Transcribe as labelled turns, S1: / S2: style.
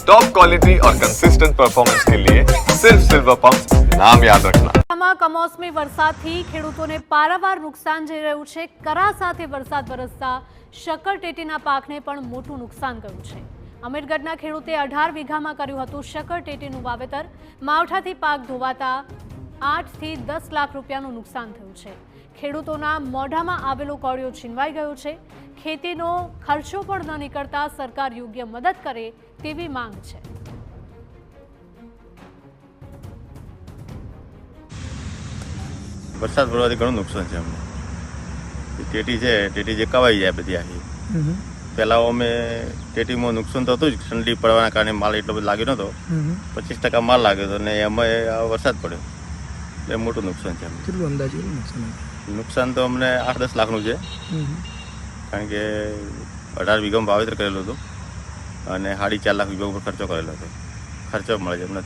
S1: Top quality और consistent performance के लिए सिर्फ सिल्वर पंप नाम याद रखना।
S2: કમોસમી વરસાદથી ખેડૂતોને પારાવાર નુકસાન જઈ રહ્યું છે। કરા સાથે વરસાદ વરસતા શક્કરટેટીના પાકને પણ મોટું નુકસાન ગયું છે। અમીરગઢના ખેડૂતે 18 વીઘામાં કર્યું હતું શક્કરટેટીનું વાવેતર। માવઠાથી પાક ધોવાતા 8 થી 10 લાખ રૂપિયાનું નુકસાન થયું છે। ખેડૂતોના મોઢામાં આવેલો કોળિયો છીનવાઈ ગયો છે। ખેતીનો ખર્ચો પણ ન નીકળતા સરકાર યોગ્ય મદદ કરે તેવી માંગ છે।
S3: વરસાદ પડવાથી ઘણું નુકસાન છે અમને। ટેટી છે, ટેટી જે કવાઈ જાય બધી આખી। પહેલાં અમે ટેટીમાં નુકસાન તો હતું જ, ઠંડી પડવાના કારણે માલ એટલો બધો લાગ્યો નહોતો। 25% માલ લાગ્યો હતો ને એમાં વરસાદ પડ્યો એટલે મોટું નુકસાન છે અમને।
S4: કેટલું અંદાજે નુકસાન?
S3: નુકસાન તો અમને 8-10 લાખનું છે, કારણ કે 18 વીઘામાં વાવેતર કરેલું હતું અને 4.5 લાખ વીઘા ઉપર ખર્ચો કરેલો હતો। ખર્ચો મળે છે અમને